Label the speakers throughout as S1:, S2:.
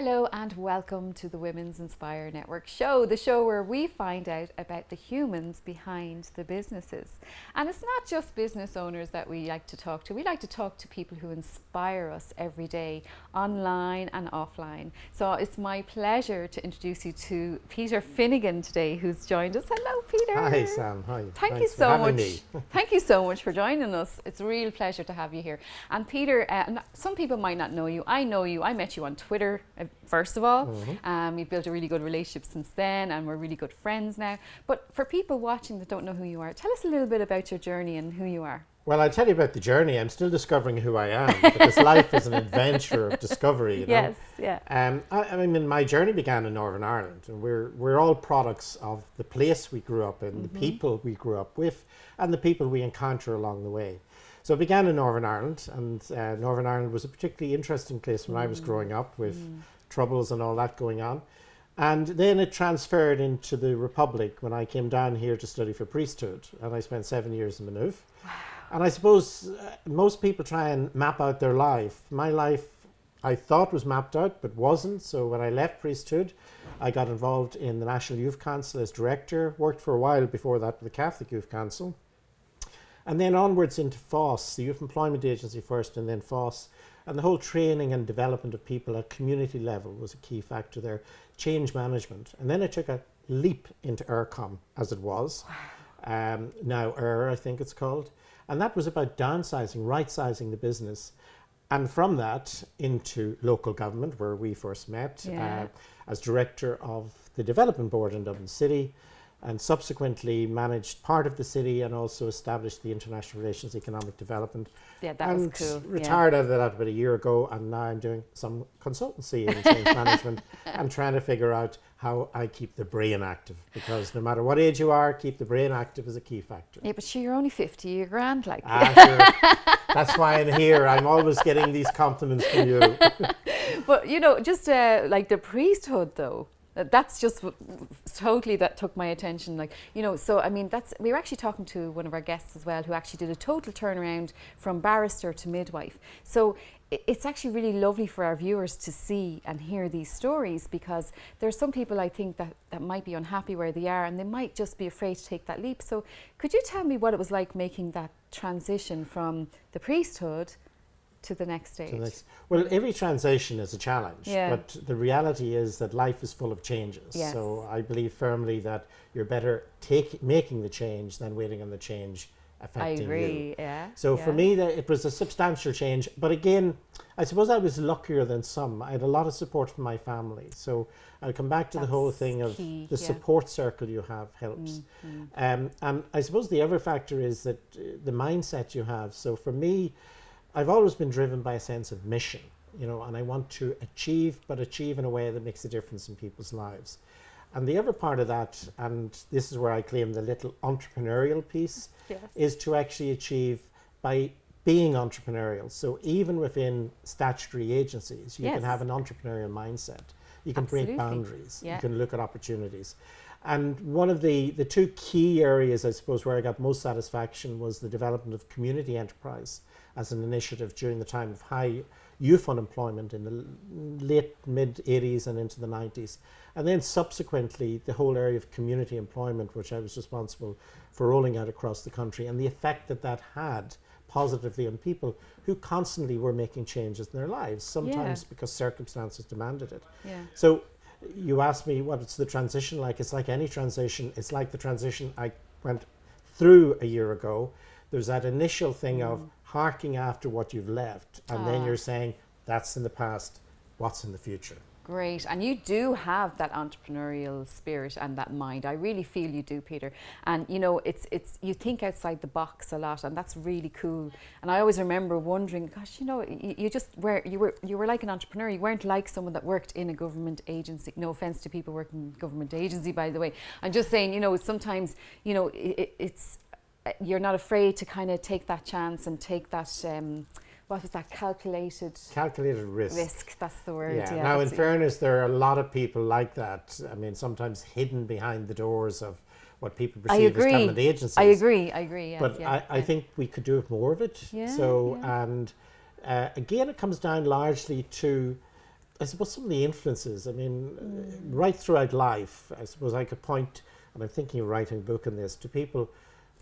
S1: Hello and welcome to the Women's Inspire Network show, the show where we find out about the humans behind the businesses. And it's not just business owners that we like to talk to. We like to talk to people who inspire us every day, online and offline. So it's my pleasure to introduce you to Peter Finnegan today, who's joined us. Hello, Peter.
S2: Hi, Sam. Hi.
S1: Thank you so much. Thank you so much for joining us. It's a real pleasure to have you here. And Peter, some people might not know you. I know you. I met you on Twitter. First of all, you've built a really good relationship since then, and we're really good friends now. But for people watching that don't know who you are, tell us a little bit about your journey and who you are.
S2: Well, I'll tell you about the journey. I'm still discovering who I am, because life is an adventure of discovery, you know?
S1: Yes, yeah.
S2: I mean, my journey began in Northern Ireland, and we're all products of the place we grew up in, the people we grew up with, and the people we encounter along the way. So it began in Northern Ireland, and Northern Ireland was a particularly interesting place when I was growing up, with troubles and all that going on. And then it transferred into the Republic when I came down here to study for priesthood, and I spent 7 years in Maynooth. Wow. And I suppose most people try and map out their life. My life, I thought, was mapped out, but wasn't. So when I left priesthood, I got involved in the National Youth Council as director, worked for a while before that with the Catholic Youth Council, and then onwards into FÁS, the Youth Employment Agency first, and then FÁS. And the whole training and development of people at community level was a key factor there. Change management. And then I took a leap into ERCOM, as it was. Now I think it's called. And that was about downsizing, right-sizing the business. And from that into local government, where we first met, as director of the development board in Dublin City, and subsequently managed part of the city and also established the International Relations Economic Development.
S1: Yeah, that was cool.
S2: Retired out of that about a year ago, and now I'm doing some consultancy in change management. I'm trying to figure out how I keep the brain active, because no matter what age you are, keep the brain active is a key factor.
S1: Yeah, but sure, you're only 50, you're grand, like.
S2: Sure. That's why I'm here. I'm always getting these compliments from you.
S1: But, you know, just like the priesthood, though. That's just totally, that took my attention. Like, you know, so I mean, we were actually talking to one of our guests as well, who actually did a total turnaround from barrister to midwife. So it's actually really lovely for our viewers to see and hear these stories, because there's some people, I think, that might be unhappy where they are, and they might just be afraid to take that leap. So could you tell me what it was like making that transition from the priesthood to the next stage?
S2: Well, every transition is a challenge, but the reality is that life is full of changes.
S1: Yes.
S2: So I believe firmly that you're better making the change than waiting on the change affecting you.
S1: I agree, yeah.
S2: So for me, it was a substantial change. But again, I suppose I was luckier than some. I had a lot of support from my family. So I'll come back to the whole thing of the support circle you have helps. And I suppose the other factor is that the mindset you have. So for me, I've always been driven by a sense of mission, you know, and I want to achieve in a way that makes a difference in people's lives. And the other part of that, and this is where I claim the little entrepreneurial piece, is to actually achieve by being entrepreneurial. So even within statutory agencies, you can have an entrepreneurial mindset. You can break boundaries. You can look at opportunities. And one of the two key areas, I suppose, where I got most satisfaction was the development of community enterprise as an initiative during the time of high youth unemployment in the late mid-80s and into the 90s. And then subsequently the whole area of community employment, which I was responsible for rolling out across the country, and the effect that had positively on people who constantly were making changes in their lives, sometimes because circumstances demanded it. So you asked me what's the transition like. It's like any transition. It's like the transition I went through a year ago. There's that initial thing of harking after what you've left, and then you're saying, that's in the past, what's in the future?
S1: Great. And you do have that entrepreneurial spirit and that mind. I really feel you do, Peter. And you know, it's you think outside the box a lot, and that's really cool. And I always remember wondering, gosh, you know, you were like an entrepreneur. You weren't like someone that worked in a government agency. No offense to people working in government agency, by the way. I'm just saying, you know, sometimes, you know, it's you're not afraid to kind of take that chance and take that what was that, calculated risk? That's the word.
S2: Yeah. Now, in fairness, there are a lot of people like that. I mean, sometimes hidden behind the doors of what people perceive as government agencies.
S1: I agree. Yes,
S2: but I think we could do more of it. And again, it comes down largely to I suppose some of the influences, I mean, right throughout life, I suppose I could point, and I'm thinking of writing a book on this, to people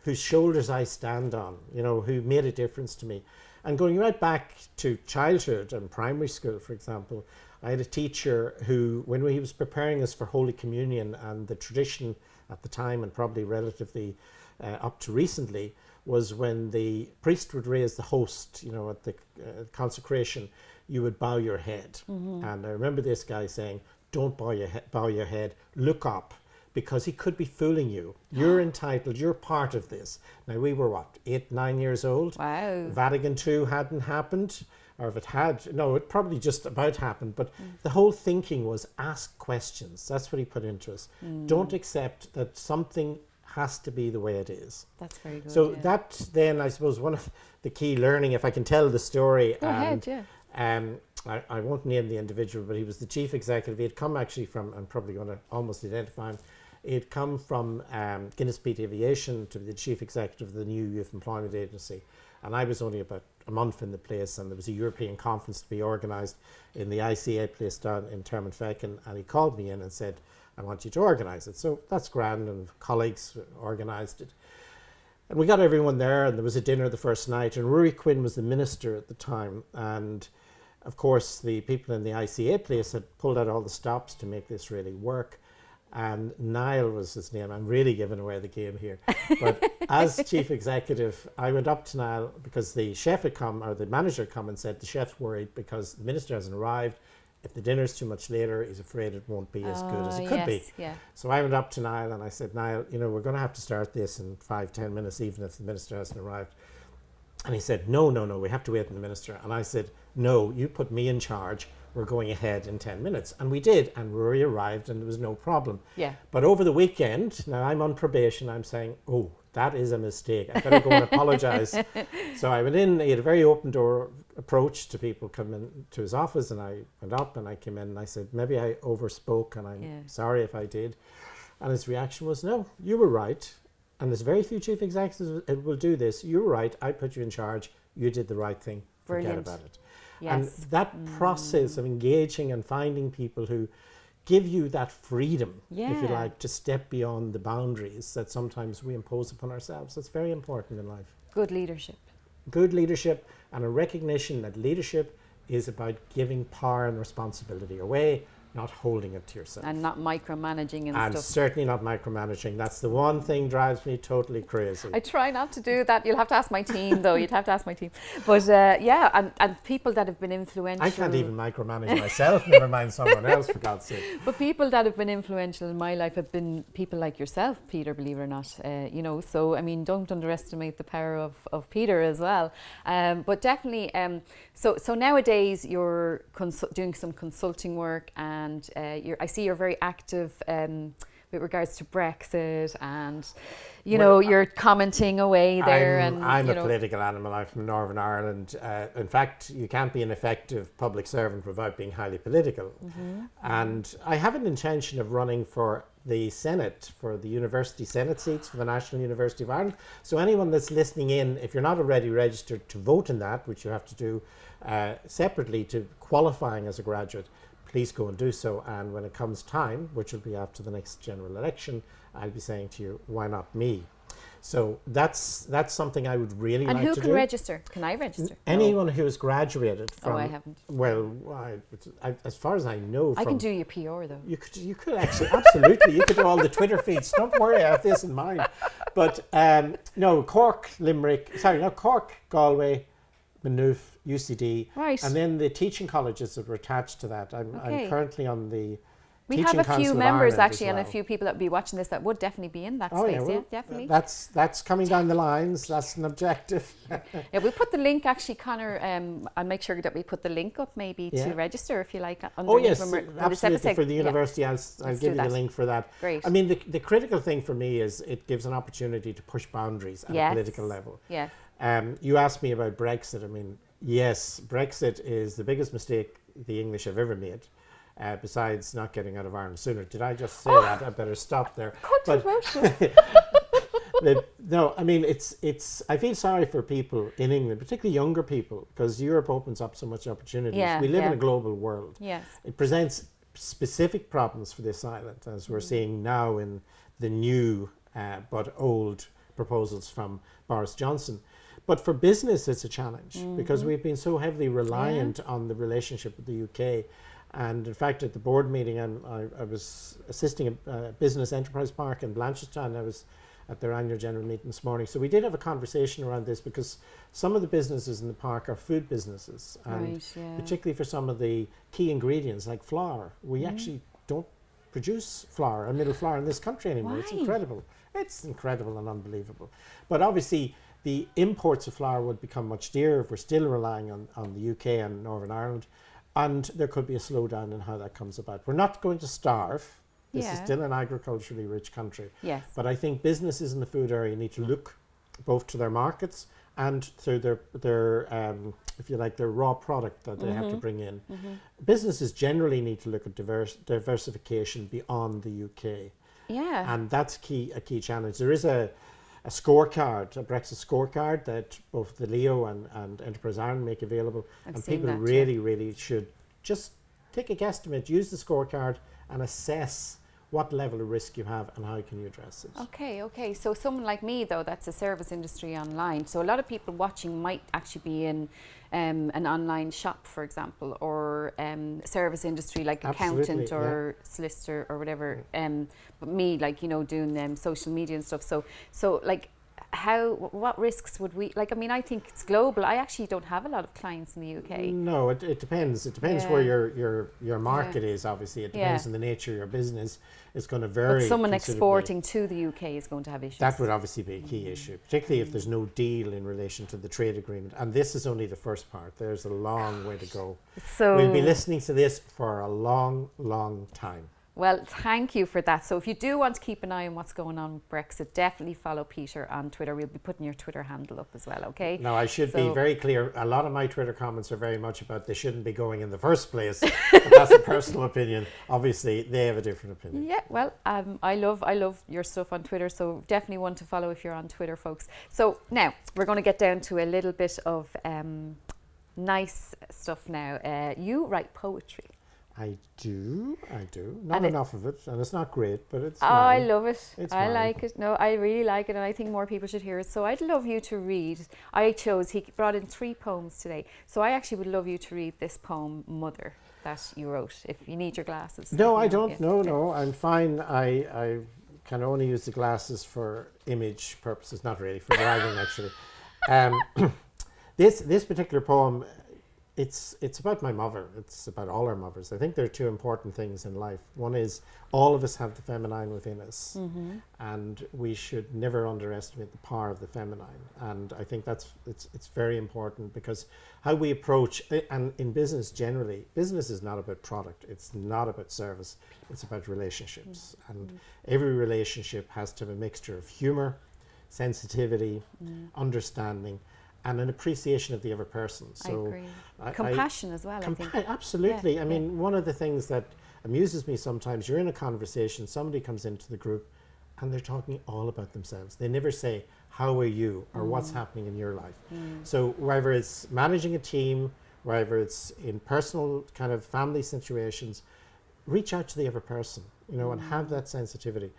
S2: whose shoulders I stand on, you know, who made a difference to me. And going right back to childhood and primary school, for example, I had a teacher who, when he was preparing us for Holy Communion, and the tradition at the time, and probably relatively up to recently, was when the priest would raise the host, you know, at the consecration, you would bow your head. And I remember this guy saying, don't bow your head, look up, because he could be fooling you. You're entitled, you're part of this. Now, we were what, 8, 9 years old?
S1: Wow.
S2: Vatican II hadn't happened, or if it had, no, it probably just about happened, but the whole thinking was ask questions. That's what he put into us. Don't accept that something has to be the way it is.
S1: That's very good.
S2: So that then, I suppose, one of the key learning, if I can tell the story.
S1: Go ahead, yeah.
S2: I won't name the individual, but he was the chief executive. He had come actually from, I'm probably going to almost identify him, he had come from Guinness Peak Aviation to be the chief executive of the new Youth Employment Agency. And I was only about a month in the place, and there was a European conference to be organised in the ICA place down in Termonfeckin, and he called me in and said, I want you to organise it. So that's grand, and colleagues organised it. And we got everyone there, and there was a dinner the first night, and Rory Quinn was the minister at the time. And of course, the people in the ICA place had pulled out all the stops to make this really work. And Niall was his name. I'm really giving away the game here. But as chief executive, I went up to Niall because the chef had come, or the manager had come and said the chef's worried because the minister hasn't arrived. If the dinner's too much later, he's afraid it won't be as good as it could be.
S1: Yeah.
S2: So I went up to Niall and I said, Niall, you know, we're going to have to start this in 5-10 minutes, even if the minister hasn't arrived. And he said, no, we have to wait on the minister. And I said, no, you put me in charge. We're going ahead in 10 minutes. And we did. And Rory arrived and there was no problem.
S1: Yeah.
S2: But over the weekend, now I'm on probation, I'm saying, oh, that is a mistake. I better go and apologise. So I went in, he had a very open door approach to people coming to his office, and I went up and I came in and I said, maybe I overspoke and I'm sorry if I did. And his reaction was, no, you were right. And there's very few chief executives that will do this. You were right. I put you in charge. You did the right thing.
S1: Brilliant.
S2: Forget about it.
S1: Yes.
S2: And that process of engaging and finding people who give you that freedom, if you like, to step beyond the boundaries that sometimes we impose upon ourselves. That's very important in life.
S1: Good leadership.
S2: Good leadership, and a recognition that leadership is about giving power and responsibility away, not holding it to yourself.
S1: And not micromanaging and stuff.
S2: And certainly not micromanaging. That's the one thing drives me totally crazy.
S1: I try not to do that. You'll have to ask my team, though. You'd have to ask my team. But and people that have been influential.
S2: I can't even micromanage myself, never mind someone else, for God's sake.
S1: But people that have been influential in my life have been people like yourself, Peter, believe it or not. You know, so I mean, don't underestimate the power of Peter as well. But definitely, so nowadays you're doing some consulting work, and I see you're very active with regards to Brexit, and you're commenting away there.
S2: I'm a political animal. I'm from Northern Ireland. In fact, you can't be an effective public servant without being highly political. And I have an intention of running for the Senate, for the University Senate seats for the National University of Ireland. So anyone that's listening in, if you're not already registered to vote in that, which you have to do separately to qualifying as a graduate, please go and do so. And when it comes time, which will be after the next general election, I'll be saying to you, why not me? So that's something I would really like to do.
S1: And who can register? Can I register?
S2: Anyone who has graduated from...
S1: Oh, I haven't.
S2: Well, as far as I know...
S1: I can do your PR, though.
S2: You could actually, absolutely. You could do all the Twitter feeds. Don't worry, I have this in mind. But no, Cork, Galway, Maynooth, UCD,
S1: right.
S2: And then the teaching colleges that were attached to that. I'm currently on the
S1: we
S2: Teaching
S1: have a few members actually,
S2: well.
S1: and a few people that would be watching this that would definitely be in that space.
S2: Well,
S1: yeah, definitely.
S2: That's coming down the lines. That's an objective.
S1: Yeah, we'll put the link actually, Conor. I'll make sure that we put the link up maybe to register if you like.
S2: Yes, absolutely. For the university, I'll give you the link for that.
S1: Great.
S2: I mean, the critical thing for me is it gives an opportunity to push boundaries at a political level.
S1: Yes.
S2: You asked me about Brexit. I mean, yes, Brexit is the biggest mistake the English have ever made. Besides not getting out of Ireland sooner. Did I just say that? I better stop there.
S1: Controversial.
S2: No, I mean, I feel sorry for people in England, particularly younger people, because Europe opens up so much opportunities.
S1: Yeah,
S2: we live in
S1: yeah.
S2: a global world.
S1: Yes.
S2: It presents specific problems for this island, as we're seeing now in the new but old proposals from Boris Johnson. But for business, it's a challenge because we've been so heavily reliant on the relationship with the UK. And in fact, at the board meeting, and I was assisting a business enterprise park in Blanchardstown. I was at their annual general meeting this morning. So we did have a conversation around this because some of the businesses in the park are food businesses. And particularly for some of the key ingredients like flour, we actually don't produce flour and middle flour in this country anymore.
S1: Why?
S2: It's incredible. It's incredible and unbelievable. But obviously, the imports of flour would become much dearer if we're still relying on the UK and Northern Ireland. And there could be a slowdown in how that comes about. We're not going to starve. This is still an agriculturally rich country.
S1: Yes.
S2: But I think businesses in the food area need to look both to their markets and to their if you like, their raw product that they have to bring in. Businesses generally need to look at diversification beyond the UK.
S1: Yeah.
S2: And that's a key challenge. There is a scorecard, a Brexit scorecard that both the Leo and Enterprise Ireland make available. And people really should just take a guesstimate, use the scorecard and assess what level of risk you have and how can you address it.
S1: Okay. So someone like me, though, that's a service industry online. So a lot of people watching might actually be in an online shop, for example, or service industry like accountant or solicitor or whatever. But me, like, you know, doing social media and stuff. So like, what risks would we, like, I mean, I think it's global. I actually don't have a lot of clients in the UK.
S2: No, it depends. It depends where your market is, obviously. It depends on the nature of your business. It's going to vary.
S1: But someone exporting to the UK is going to have issues.
S2: That would obviously be a key issue, particularly if there's no deal in relation to the trade agreement. And this is only the first part. There's a long way to go.
S1: So
S2: we'll be listening to this for a long, long time.
S1: Well, thank you for that. So if you do want to keep an eye on what's going on with Brexit, definitely follow Peter on Twitter. We'll be putting your Twitter handle up as well, okay?
S2: Now, I should be very clear. A lot of my Twitter comments are very much about they shouldn't be going in the first place. But that's a personal opinion. Obviously, they have a different opinion.
S1: Yeah, well, I love your stuff on Twitter, so definitely one to follow if you're on Twitter, folks. So now, we're going to get down to a little bit of nice stuff now. You write poetry.
S2: I do. Not enough of it, and it's not great, but it's
S1: I
S2: mine.
S1: love it.
S2: It's
S1: I
S2: mine.
S1: like it. No, I really like it, and I think more people should hear it. So I'd love you to read. He brought in 3 poems today. So I actually would love you to read this poem, Mother, that you wrote, if you need your glasses.
S2: No, I don't. No, I'm fine. I can only use the glasses for image purposes, not really, for driving, actually. This particular poem, it's about my mother. It's about all our mothers. I think there are 2 important things in life. One is all of us have the feminine within us, and we should never underestimate the power of the feminine. And I think it's very important because how we approach, and in business generally, business is not about product. It's not about service. It's about relationships, and every relationship has to have a mixture of humor, sensitivity, understanding, and an appreciation of the other person. So
S1: I agree. Compassion as well, I think.
S2: Absolutely. Yeah, I mean, one of the things that amuses me sometimes, you're in a conversation, somebody comes into the group and they're talking all about themselves. They never say, how are you, or what's happening in your life. So whether it's managing a team, whether it's in personal kind of family situations, reach out to the other person, you know, and have that sensitivity.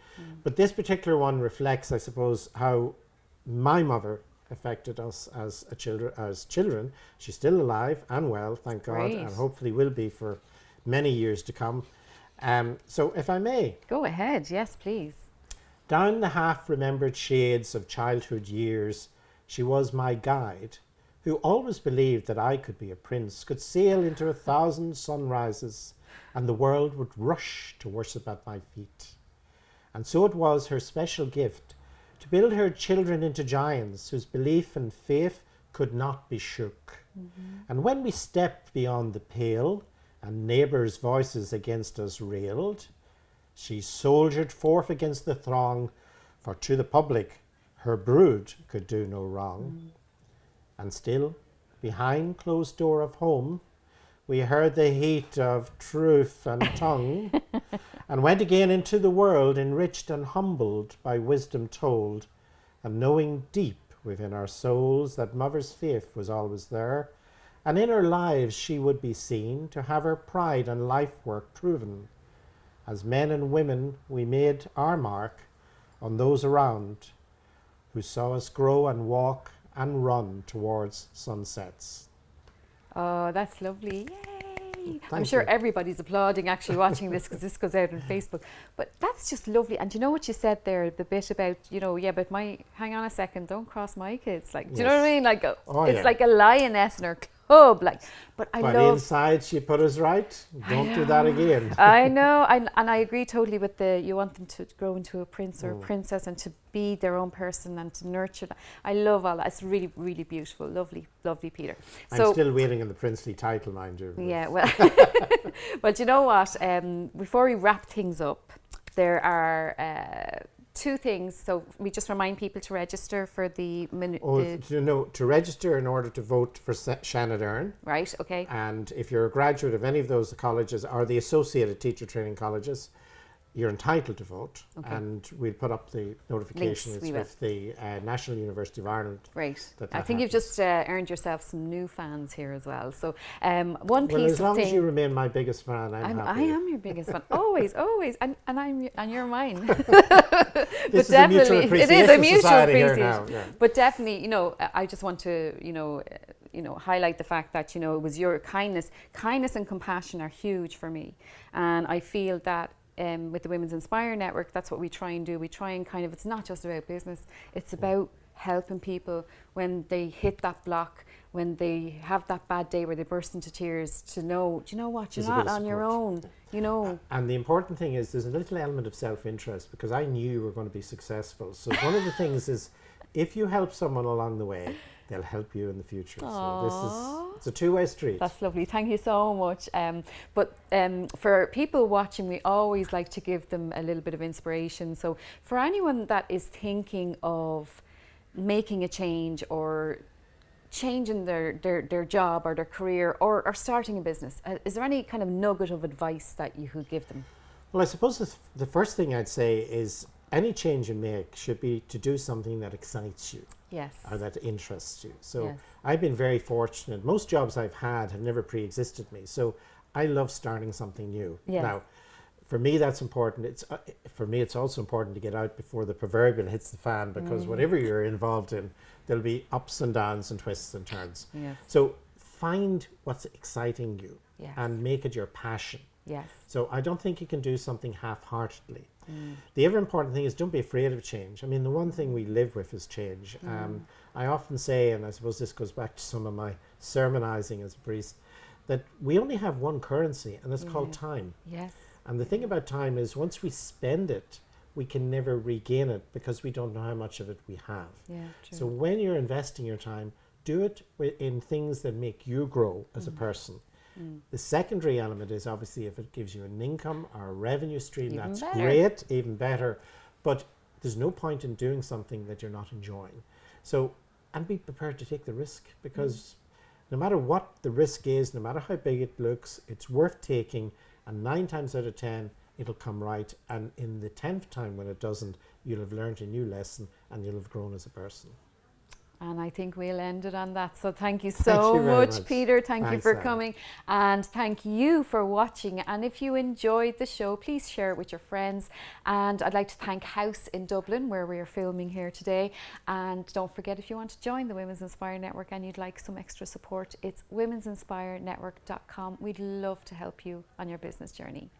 S2: But this particular one reflects, I suppose, how my mother affected us as children. She's still alive and well, thank God, and hopefully will be for many years to come. So if I may.
S1: Go ahead, yes, please.
S2: Down the half-remembered shades of childhood years, she was my guide, who always believed that I could be a prince, could sail into 1,000 sunrises, and the world would rush to worship at my feet. And so it was her special gift to build her children into giants whose belief and faith could not be shook. And when we stepped beyond the pale and neighbours' voices against us railed, she soldiered forth against the throng, for to the public her brood could do no wrong. And still, behind closed door of home, we heard the heat of truth and tongue, and went again into the world enriched and humbled by wisdom told, and knowing deep within our souls that mother's faith was always there, and in her lives she would be seen to have her pride and life work proven. As men and women, we made our mark on those around who saw us grow and walk and run towards sunsets.
S1: Oh, that's lovely. Yay! I'm
S2: Thank
S1: sure
S2: you.
S1: everybody's applauding actually watching this, because this goes out on Facebook. But that's just lovely. And do you know what you said there, the bit about, but hang on a second, don't cross my kids. Like, do you know what I mean? Like, it's like a lioness in her club. Like, but
S2: inside she put us right. Don't do that again.
S1: I know. And I agree totally with you want them to grow into a prince or a princess and to be their own person and to nurture that. I love all that. It's really, really beautiful. Lovely, lovely, Peter.
S2: I'm still waiting on the princely title, mind you.
S1: Yeah, well, well, do you know what? Before we wrap things up, there are two things. So we just remind people to register for the
S2: to register in order to vote for Shannon.
S1: Right, okay.
S2: And if you're a graduate of any of those colleges or the associated teacher training colleges, you're entitled to vote, and we'll put up the notifications with the National University of Ireland.
S1: Right. I think you've just earned yourself some new fans here as well. So one piece of
S2: as long as you remain my biggest fan, I'm happy.
S1: I am your biggest fan, always, and you're mine.
S2: This is a mutual appreciation.
S1: It is a mutual
S2: society
S1: appreciation.
S2: Here now, yeah.
S1: But definitely, I just want to, highlight the fact that it was your kindness and compassion are huge for me, and I feel that. With the Women's Inspire Network, that's what we try and do. We try and it's not just about business, it's about helping people when they hit that block, when they have that bad day where they burst into tears, to know, do you know what, you're not on your own,
S2: And the important thing is there's a little element of self-interest, because I knew you were going to be successful. So one of the things is, if you help someone along the way, they'll help you in the future.
S1: Aww.
S2: So it's a two-way street.
S1: That's lovely. Thank you so much. But for people watching, we always like to give them a little bit of inspiration. So for anyone that is thinking of making a change or changing their job or their career or starting a business, is there any kind of nugget of advice that you could give them?
S2: Well, I suppose the first thing I'd say is any change you make should be to do something that excites you.
S1: Yes.
S2: Or that interests you. So
S1: yes.
S2: I've been very fortunate. Most jobs I've had have never pre-existed me. So I love starting something new.
S1: Yes.
S2: Now, for me, that's important. For me, it's also important to get out before the proverbial hits the fan, because whatever you're involved in, there'll be ups and downs and twists and turns.
S1: Yes.
S2: So find what's exciting you
S1: yes.
S2: and make it your passion.
S1: Yes.
S2: So I don't think you can do something half-heartedly. The other important thing is, don't be afraid of change. I mean, the one thing we live with is change. I often say, and I suppose this goes back to some of my sermonizing as a priest, that we only have one currency, and it's called time.
S1: Yes.
S2: And the thing about time is, once we spend it, we can never regain it, because we don't know how much of it we have.
S1: Yeah, true.
S2: So when you're investing your time, do it in things that make you grow as a person. The secondary element is, obviously, if it gives you an income or a revenue stream,
S1: Even
S2: that's
S1: better.
S2: great, even better. But there's no point in doing something that you're not enjoying. So, and be prepared to take the risk, because no matter what the risk is, no matter how big it looks, it's worth taking. And 9 times out of 10, it'll come right. And in the 10th time when it doesn't, you'll have learned a new lesson and you'll have grown as a person.
S1: And I think we'll end it on that. So thank you so much, Peter. Thank you for coming. And thank you for watching. And if you enjoyed the show, please share it with your friends. And I'd like to thank House in Dublin, where we are filming here today. And don't forget, if you want to join the Women's Inspire Network and you'd like some extra support, it's women'sinspirenetwork.com. We'd love to help you on your business journey.